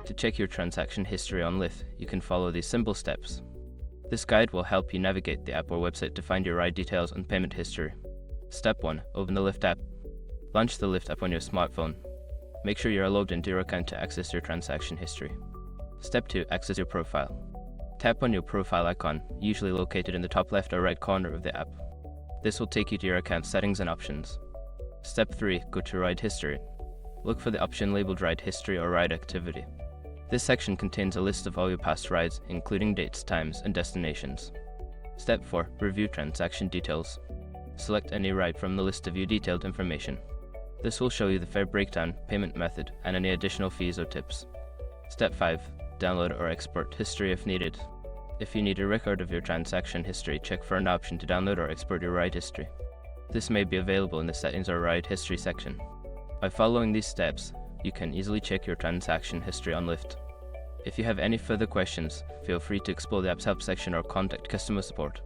To check your transaction history on Lyft, you can follow these simple steps. This guide will help you navigate the app or website to find your ride details and payment history. Step 1. Open the Lyft app. Launch the Lyft app on your smartphone. Make sure you are logged into your account to access your transaction history. Step 2. Access your profile. Tap on your profile icon, usually located in the top left or right corner of the app. This will take you to your account settings and options. Step 3. Go to Ride History. Look for the option labeled Ride History or Ride Activity. This section contains a list of all your past rides, including dates, times, and destinations. Step 4. Review transaction details. Select any ride from the list to view detailed information. This will show you the fare breakdown, payment method, and any additional fees or tips. Step 5. Download or export history if needed. If you need a record of your transaction history, check for an option to download or export your ride history. This may be available in the Settings or Ride History section. By following these steps, you can easily check your transaction history on Lyft. If you have any further questions, feel free to explore the app's help section or contact customer support.